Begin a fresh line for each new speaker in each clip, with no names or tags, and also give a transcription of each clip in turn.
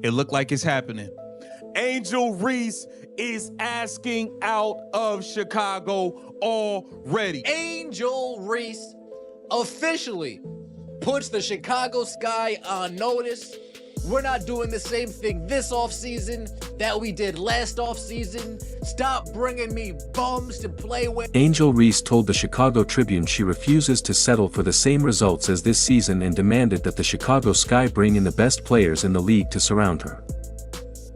It looked like it's happening. Angel Reese is asking out of Chicago already.
Angel Reese officially puts the Chicago Sky on notice. We're not doing the same thing this offseason that we did last offseason. Stop bringing me bums to play with.
Angel Reese told the Chicago Tribune she refuses to settle for the same results as this season and demanded that the Chicago Sky bring in the best players in the league to surround her.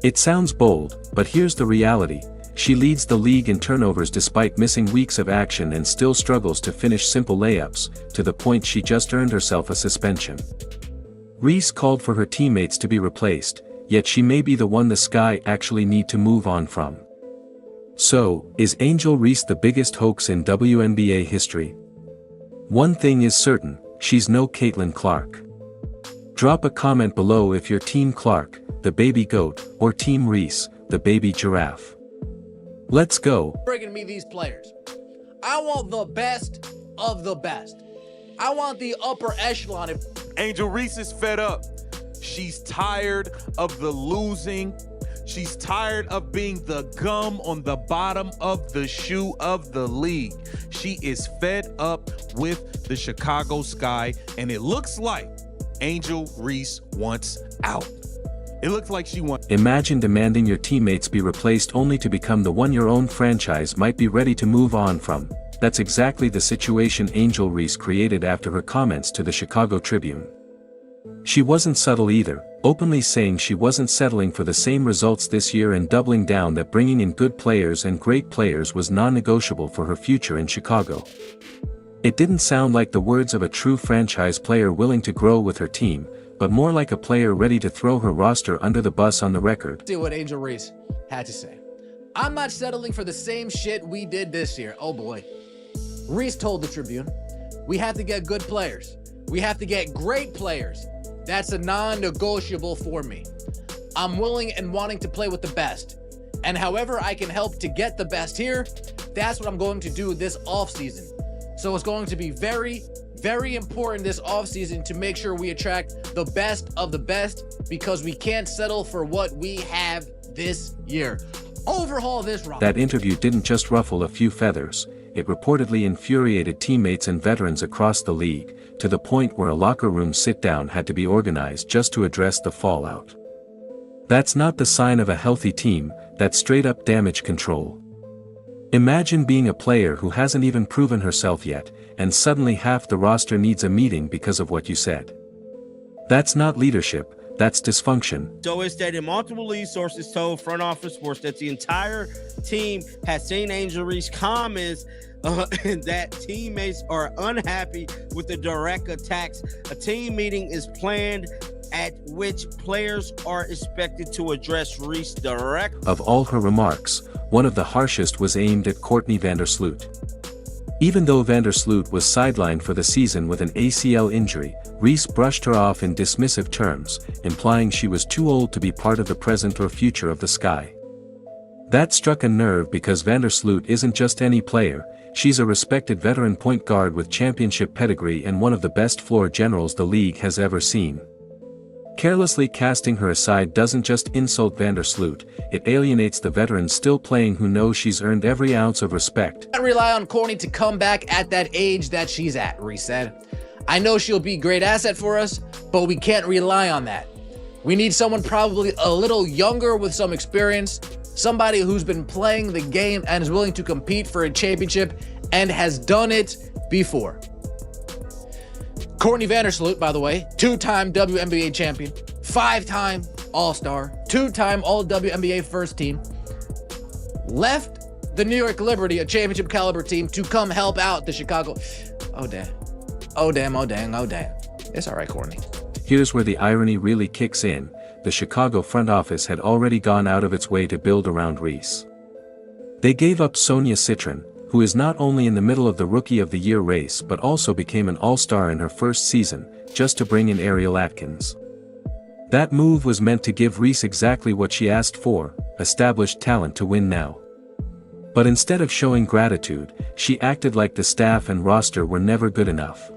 It sounds bold, but here's the reality. She leads the league in turnovers despite missing weeks of action and still struggles to finish simple layups, to the point she just earned herself a suspension. Reese called for her teammates to be replaced, yet she may be the one the Sky actually need to move on from. So, is Angel Reese the biggest hoax in WNBA history? One thing is certain, she's no Caitlin Clark. Drop a comment below if you're Team Clark, the baby goat, or Team Reese, the baby giraffe. Let's go.
Bringing me these players. I want the best of the best. I want the upper echelon.
Angel Reese is fed up. She's tired of the losing. She's tired of being the gum on the bottom of the shoe of the league. She is fed up with the Chicago Sky, and it looks like Angel Reese wants out. It looks like she wants.
Imagine demanding your teammates be replaced only to become the one your own franchise might be ready to move on from. That's exactly the situation Angel Reese created after her comments to the Chicago Tribune. She wasn't subtle either, openly saying she wasn't settling for the same results this year and doubling down that bringing in good players and great players was non-negotiable for her future in Chicago. It didn't sound like the words of a true franchise player willing to grow with her team, but more like a player ready to throw her roster under the bus on the record.
See what Angel Reese had to say. I'm not settling for the same shit we did this year. Oh boy. Reese told the Tribune, we have to get good players. We have to get great players. That's a non-negotiable for me. I'm willing and wanting to play with the best. And however I can help to get the best here, that's what I'm going to do this offseason. So it's going to be very, very important this offseason to make sure we attract the best of the best, because we can't settle for what we have this year. Overhaul this roster.
That interview didn't just ruffle a few feathers, it reportedly infuriated teammates and veterans across the league, to the point where a locker room sit-down had to be organized just to address the fallout. That's not the sign of a healthy team, that's straight-up damage control. Imagine being a player who hasn't even proven herself yet, and suddenly half the roster needs a meeting because of what you said. That's not leadership, that's dysfunction.
So it's that multiple lead sources told Front Office Sports that the entire team has seen Angel Reese comments and that teammates are unhappy with the direct attacks. A team meeting is planned at which players are expected to address Reese direct.
Of all her remarks, one of the harshest was aimed at Courtney Vandersloot. Even though Vandersloot was sidelined for the season with an ACL injury, Reese brushed her off in dismissive terms, implying she was too old to be part of the present or future of the Sky. That struck a nerve because Vandersloot isn't just any player, she's a respected veteran point guard with championship pedigree and one of the best floor generals the league has ever seen. Carelessly casting her aside doesn't just insult Vandersloot, it alienates the veteran still playing who knows she's earned every ounce of respect.
I rely on Courtney to come back at that age that she's at, Reese said. I know she'll be a great asset for us, but we can't rely on that. We need someone probably a little younger with some experience, somebody who's been playing the game and is willing to compete for a championship and has done it before. Courtney Vandersloot, by the way, two-time WNBA champion, 5-time All-Star, 2-time All-WNBA first team, left the New York Liberty, a championship caliber team, to come help out the Chicago. Oh, damn. Oh, damn, oh, dang, oh, damn. It's all right, Courtney.
Here's where the irony really kicks in. The Chicago front office had already gone out of its way to build around Reese. They gave up Sonia Citron, who is not only in the middle of the Rookie of the Year race but also became an all-star in her first season, just to bring in Ariel Atkins. That move was meant to give Reese exactly what she asked for, established talent to win now. But instead of showing gratitude, she acted like the staff and roster were never good enough.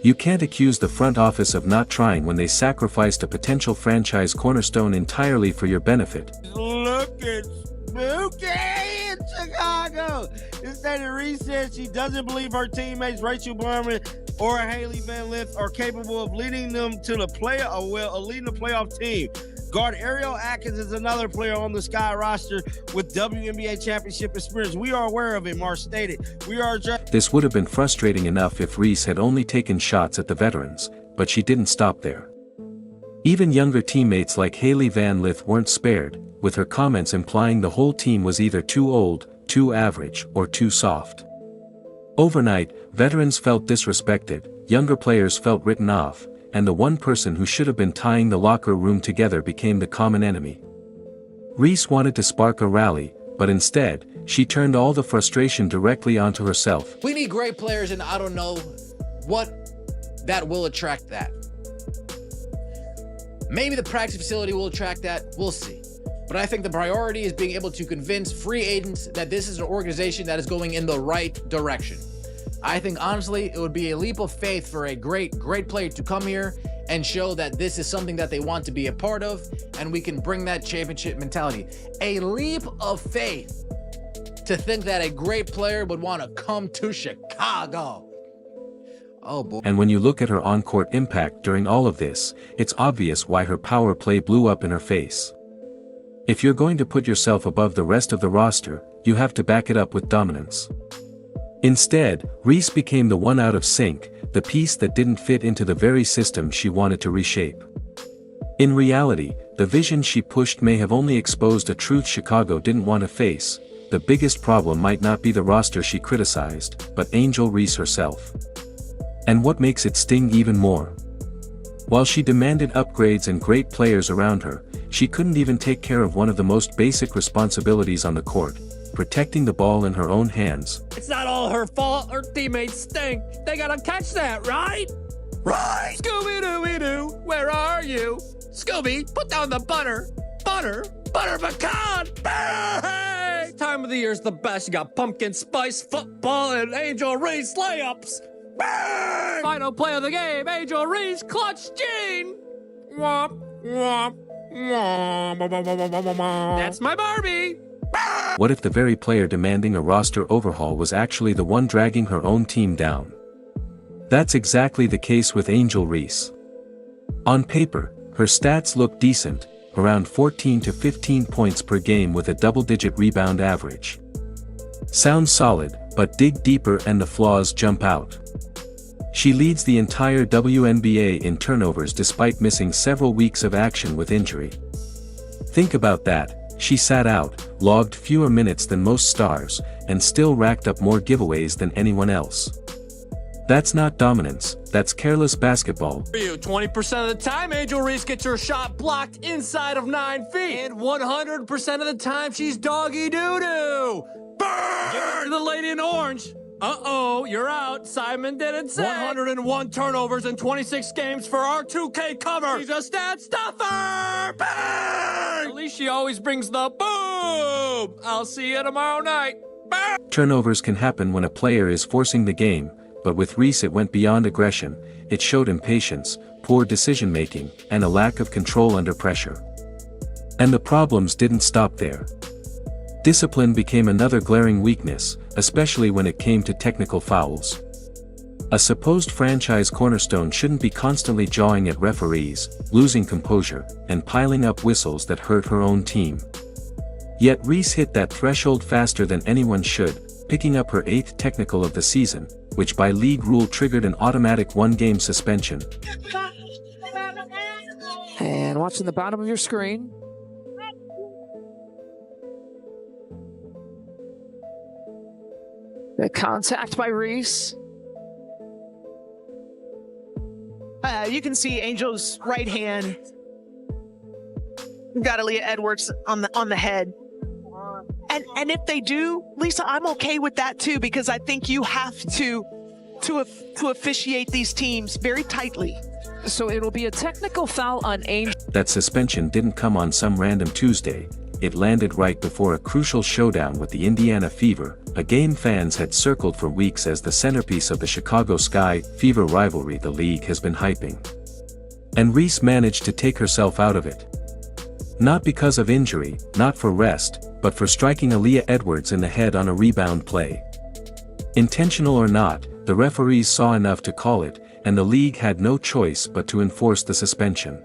You can't accuse the front office of not trying when they sacrificed a potential franchise cornerstone entirely for your benefit.
Looking spooky in Chicago. Instead, Reese said she doesn't believe her teammates Rachel Berman or Haley Van Lith are capable of leading them to the leading the playoff team. Guard Ariel Atkins is another player on the Sky roster with WNBA championship experience. We are aware of it, Marsh stated.
This would have been frustrating enough if Reese had only taken shots at the veterans, but she didn't stop there. Even younger teammates like Haley Van Lith weren't spared, with her comments implying the whole team was either too old, too average, or too soft. Overnight, veterans felt disrespected, younger players felt written off, and the one person who should have been tying the locker room together became the common enemy. Reese wanted to spark a rally, but instead, she turned all the frustration directly onto herself.
We need great players, and I don't know what that will attract that. Maybe the practice facility will attract that, we'll see. But I think the priority is being able to convince free agents that this is an organization that is going in the right direction. I think honestly, it would be a leap of faith for a great player to come here and show that this is something that they want to be a part of, and we can bring that championship mentality. A leap of faith to think that a great player would want to come to Chicago. Oh boy.
And when you look at her on-court impact during all of this, it's obvious why her power play blew up in her face. If you're going to put yourself above the rest of the roster, you have to back it up with dominance. Instead, Reese became the one out of sync, the piece that didn't fit into the very system she wanted to reshape. In reality, the vision she pushed may have only exposed a truth Chicago didn't want to face. The biggest problem might not be the roster she criticized, but Angel Reese herself. And what makes it sting even more? While she demanded upgrades and great players around her, she couldn't even take care of one of the most basic responsibilities on the court: protecting the ball in her own hands.
It's not all her fault. Her teammates stink. They gotta catch that, right?
Right!
Scooby-Dooby-Doo, where are you? Scooby, put down the butter. Butter pecan. Bang! Time of the year's the best. You got pumpkin spice football and Angel Reese layups. Bang! Final play of the game, Angel Reese clutch Gene. Womp, womp, womp. That's my Barbie.
What if the very player demanding a roster overhaul was actually the one dragging her own team down? That's exactly the case with Angel Reese. On paper, her stats look decent, around 14 to 15 points per game with a double-digit rebound average. Sounds solid, but dig deeper and the flaws jump out. She leads the entire WNBA in turnovers despite missing several weeks of action with injury. Think about that. She sat out, logged fewer minutes than most stars, and still racked up more giveaways than anyone else. That's not dominance, that's careless basketball.
For you, 20% of the time, Angel Reese gets her shot blocked inside of 9 feet. And 100% of the time, she's doggy doo-doo. Burn! Give it to the lady in orange. Uh-oh, you're out. Simon didn't say. 101 turnovers in 26 games for our 2K cover. She's a stat stuffer. Bang! At least she always brings the boom. I'll see you tomorrow night. Bang!
Turnovers can happen when a player is forcing the game, but with Reese it went beyond aggression. It showed impatience, poor decision-making, and a lack of control under pressure. And the problems didn't stop there. Discipline became another glaring weakness, especially when it came to technical fouls. A supposed franchise cornerstone shouldn't be constantly jawing at referees, losing composure, and piling up whistles that hurt her own team. Yet Reese hit that threshold faster than anyone should, picking up her 8th technical of the season, which by league rule triggered an automatic 1-game suspension.
And watching the bottom of your screen. The contact by Reese.
You can see Angel's right hand. Got Aaliyah Edwards on the head. And if they do, Lisa, I'm okay with that too, because I think you have to officiate these teams very tightly.
So it'll be a technical foul on Angel.
That suspension didn't come on some random Tuesday. it landed right before a crucial showdown with the Indiana Fever, a game fans had circled for weeks as the centerpiece of the Chicago Sky Fever rivalry the league has been hyping. And Reese managed to take herself out of it. Not because of injury, not for rest, but for striking Aaliyah Edwards in the head on a rebound play. Intentional or not, the referees saw enough to call it, and the league had no choice but to enforce the suspension.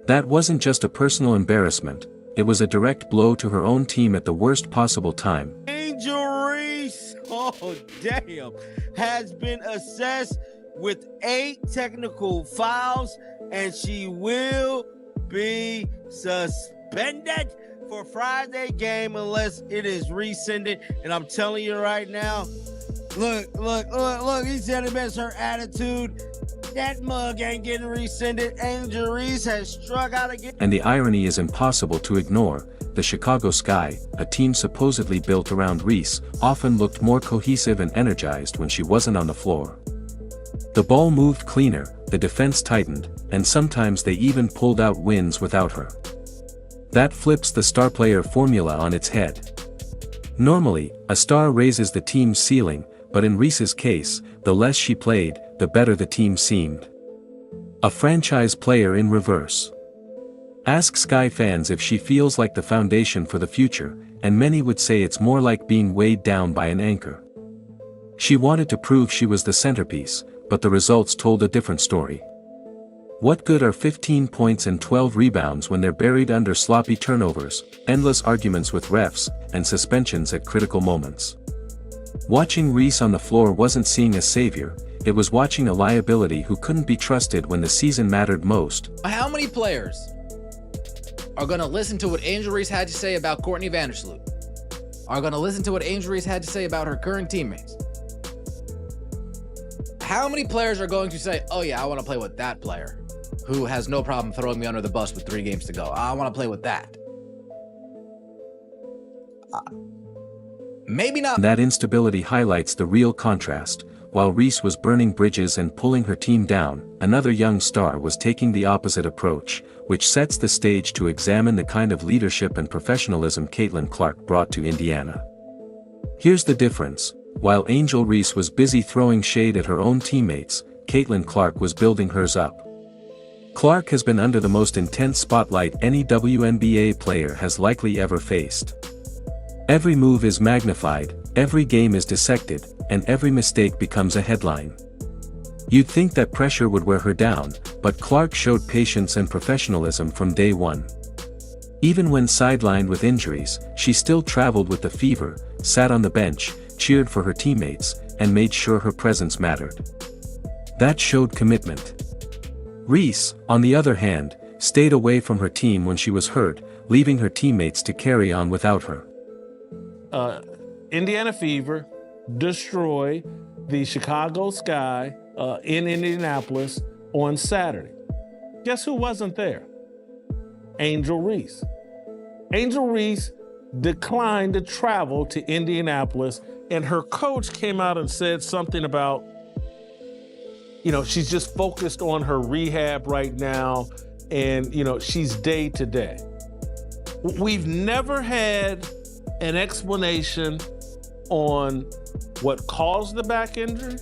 That wasn't just a personal embarrassment, it was a direct blow to her own team at the worst possible time.
Angel Reese, oh damn, has been assessed with 8 technical fouls, and she will be suspended for Friday game unless it is rescinded. And I'm telling you right now, look, he said it best, her attitude. That mug ain't getting rescinded. Angel Reese has struck out again.
And the irony is impossible to ignore. The Chicago Sky, a team supposedly built around Reese, often looked more cohesive and energized when she wasn't on the floor. The ball moved cleaner, the defense tightened, and sometimes they even pulled out wins without her. That flips the star player formula on its head. Normally, a star raises the team's ceiling, but in Reese's case, the less she played, the better the team seemed. A franchise player in reverse. Ask Sky fans if she feels like the foundation for the future, and many would say it's more like being weighed down by an anchor. She wanted to prove she was the centerpiece, but the results told a different story. What good are 15 points and 12 rebounds when they're buried under sloppy turnovers, endless arguments with refs, and suspensions at critical moments? Watching Reese on the floor wasn't seeing a savior, it was watching a liability who couldn't be trusted when the season mattered most.
How many players are going to listen to what Angel Reese had to say about Courtney Vandersloot? Are going to listen to what Angel Reese had to say about her current teammates? How many players are going to say, oh yeah, I want to play with that player who has no problem throwing me under the bus with 3 games to go? I want to play with that. Maybe not.
That instability highlights the real contrast. While Reese was burning bridges and pulling her team down, another young star was taking the opposite approach, which sets the stage to examine the kind of leadership and professionalism Caitlin Clark brought to Indiana. Here's the difference. While Angel Reese was busy throwing shade at her own teammates, Caitlin Clark was building hers up. Clark has been under the most intense spotlight any WNBA player has likely ever faced. Every move is magnified, every game is dissected, and every mistake becomes a headline. You'd think that pressure would wear her down, but Clark showed patience and professionalism from day one. Even when sidelined with injuries, she still traveled with the Fever, sat on the bench, cheered for her teammates, and made sure her presence mattered. That showed commitment. Reese, on the other hand, stayed away from her team when she was hurt, leaving her teammates to carry on without her.
Indiana Fever destroy the Chicago Sky in Indianapolis on Saturday. Guess who wasn't there? Angel Reese. Angel Reese declined to travel to Indianapolis, and her coach came out and said something about, she's just focused on her rehab right now, and, she's day to day. We've never had an explanation on what caused the back injury,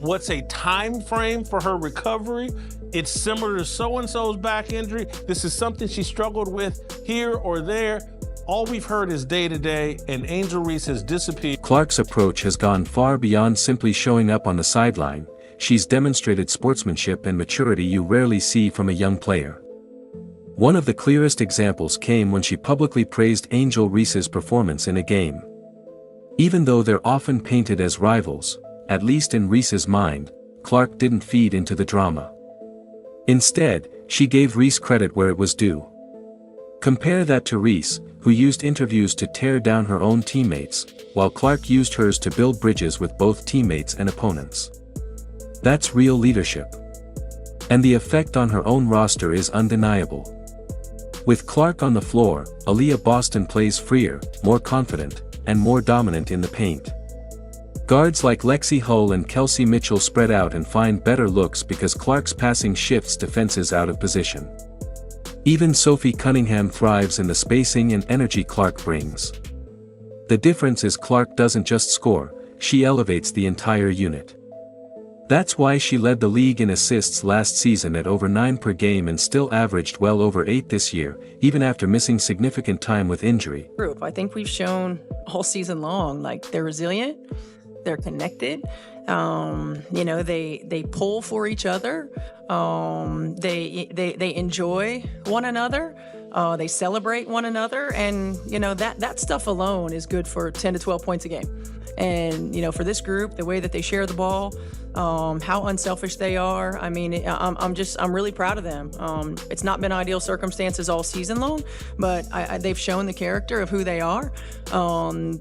what's a time frame for her recovery. It's similar to so-and-so's back injury. This is something she struggled with here or there. All we've heard is day-to-day, and Angel Reese has disappeared.
Clark's approach has gone far beyond simply showing up on the sideline. She's demonstrated sportsmanship and maturity you rarely see from a young player. One of the clearest examples came when she publicly praised Angel Reese's performance in a game. Even though they're often painted as rivals, at least in Reese's mind, Clark didn't feed into the drama. Instead, she gave Reese credit where it was due. Compare that to Reese, who used interviews to tear down her own teammates, while Clark used hers to build bridges with both teammates and opponents. That's real leadership. And the effect on her own roster is undeniable. With Clark on the floor, Aaliyah Boston plays freer, more confident, and more dominant in the paint. Guards like Lexi Hull and Kelsey Mitchell spread out and find better looks because Clark's passing shifts defenses out of position. Even Sophie Cunningham thrives in the spacing and energy Clark brings. The difference is Clark doesn't just score, she elevates the entire unit. That's why she led the league in assists last season at over 9 per game and still averaged well over 8 this year, even after missing significant time with injury.
I think we've shown all season long, like, they're resilient, they're connected, they pull for each other, they enjoy one another, they celebrate one another, and that stuff alone is good for 10 to 12 points a game. And for this group, the way that they share the ball, how unselfish they are. I mean, I'm really proud of them. It's not been ideal circumstances all season long, but they've shown the character of who they are.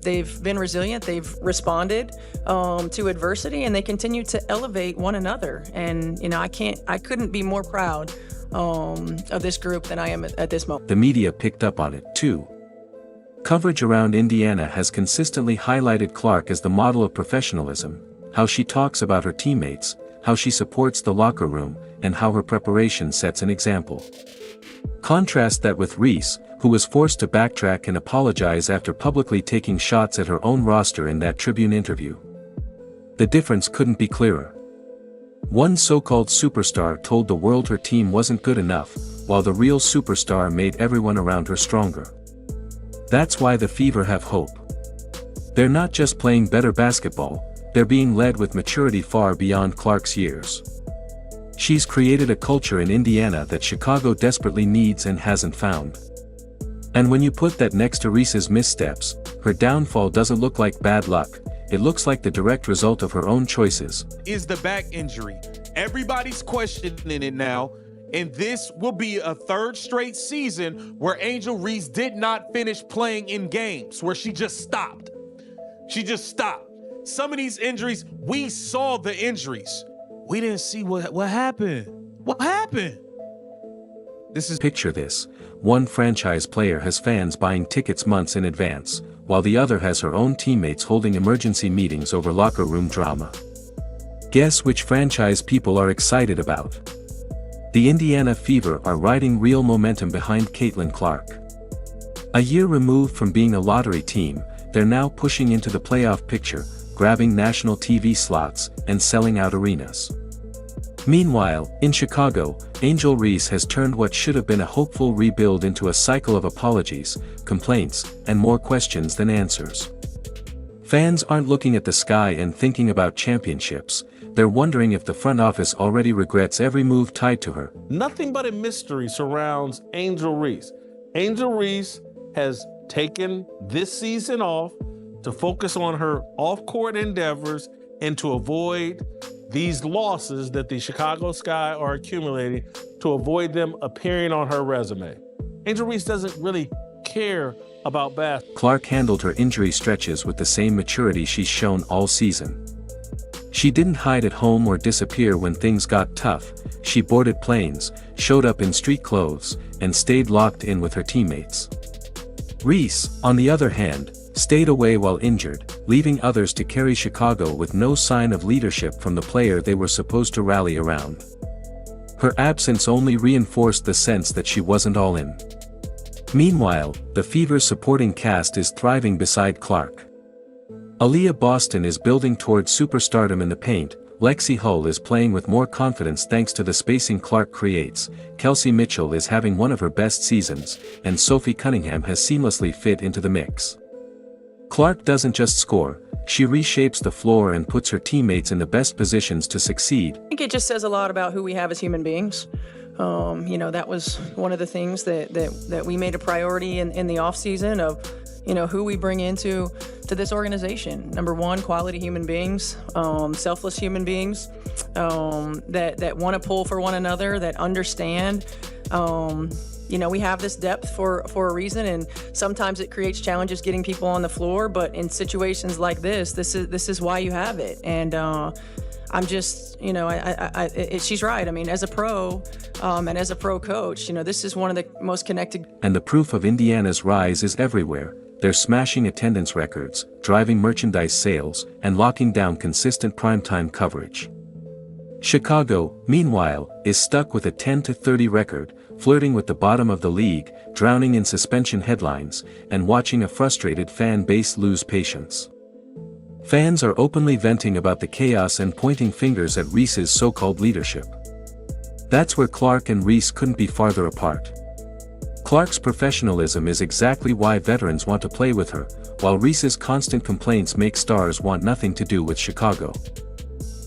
They've been resilient. They've responded to adversity, and they continue to elevate one another. And I couldn't be more proud of this group than I am at this moment.
The media picked up on it too. Coverage around Indiana has consistently highlighted Clark as the model of professionalism, how she talks about her teammates, how she supports the locker room, and how her preparation sets an example. Contrast that with Reese, who was forced to backtrack and apologize after publicly taking shots at her own roster in that Tribune interview. The difference couldn't be clearer. One so-called superstar told the world her team wasn't good enough, while the real superstar made everyone around her stronger. That's why the Fever have hope. They're not just playing better basketball, they're being led with maturity far beyond Clark's years. She's created a culture in Indiana that Chicago desperately needs and hasn't found. And when you put that next to Reese's missteps, her downfall doesn't look like bad luck, it looks like the direct result of her own choices.
Is the back injury. Everybody's questioning it now. And this will be a third straight season where Angel Reese did not finish playing in games, where she just stopped. She just stopped. Some of these injuries, we saw the injuries. We didn't see what happened. What happened?
Picture this. One franchise player has fans buying tickets months in advance, while the other has her own teammates holding emergency meetings over locker room drama. Guess which franchise people are excited about? The Indiana Fever are riding real momentum behind Caitlin Clark. A year removed from being a lottery team, they're now pushing into the playoff picture, grabbing national TV slots, and selling out arenas. Meanwhile, in Chicago, Angel Reese has turned what should have been a hopeful rebuild into a cycle of apologies, complaints, and more questions than answers. Fans aren't looking at the sky and thinking about championships, they're wondering if the front office already regrets every move tied to her.
Nothing but a mystery surrounds Angel Reese. Angel Reese has taken this season off to focus on her off-court endeavors and to avoid these losses that the Chicago Sky are accumulating, to avoid them appearing on her resume. Angel Reese doesn't really care about basketball.
Clark handled her injury stretches with the same maturity she's shown all season. She didn't hide at home or disappear when things got tough, she boarded planes, showed up in street clothes, and stayed locked in with her teammates. Reese, on the other hand, stayed away while injured, leaving others to carry Chicago with no sign of leadership from the player they were supposed to rally around. Her absence only reinforced the sense that she wasn't all in. Meanwhile, the Fever's supporting cast is thriving beside Clark. Aaliyah Boston is building towards superstardom in the paint, Lexi Hull is playing with more confidence thanks to the spacing Clark creates, Kelsey Mitchell is having one of her best seasons, and Sophie Cunningham has seamlessly fit into the mix. Clark doesn't just score, she reshapes the floor and puts her teammates in the best positions to succeed.
I think it just says a lot about who we have as human beings. That was one of the things that we made a priority in the offseason of, who we bring into this organization. Number one, quality human beings, selfless human beings, that want to pull for one another, that understand. We have this depth for a reason, and sometimes it creates challenges getting people on the floor, but in situations like this is why you have it. And I'm just, she's right. I mean, as a pro, and as a pro coach, this is one of the most connected.
And the proof of Indiana's rise is everywhere. They're smashing attendance records, driving merchandise sales, and locking down consistent primetime coverage. Chicago, meanwhile, is stuck with a 10-30 record, flirting with the bottom of the league, drowning in suspension headlines, and watching a frustrated fan base lose patience. Fans are openly venting about the chaos and pointing fingers at Reese's so-called leadership. That's where Clark and Reese couldn't be farther apart. Clark's professionalism is exactly why veterans want to play with her, while Reese's constant complaints make stars want nothing to do with Chicago.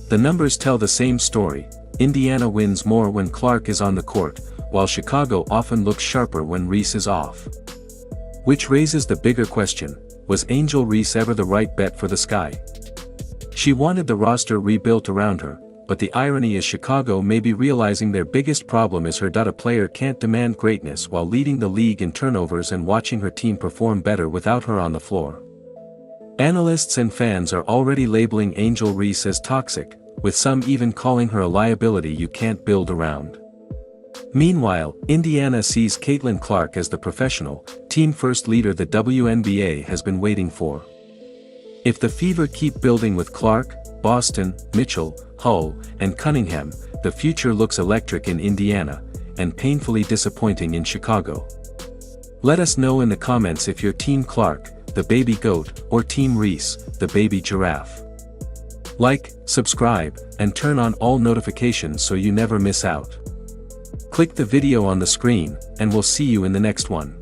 The numbers tell the same story. Indiana wins more when Clark is on the court, while Chicago often looks sharper when Reese is off. Which raises the bigger question, was Angel Reese ever the right bet for the Sky? She wanted the roster rebuilt around her, but the irony is Chicago may be realizing their biggest problem is her. A player can't demand greatness while leading the league in turnovers and watching her team perform better without her on the floor. Analysts and fans are already labeling Angel Reese as toxic, with some even calling her a liability you can't build around. Meanwhile, Indiana sees Caitlin Clark as the professional, team-first leader the WNBA has been waiting for. If the Fever keep building with Clark, Boston, Mitchell, Hull, and Cunningham, the future looks electric in Indiana, and painfully disappointing in Chicago. Let us know in the comments if you're Team Clark, the baby goat, or Team Reese, the baby giraffe. Like, subscribe, and turn on all notifications so you never miss out. Click the video on the screen, and we'll see you in the next one.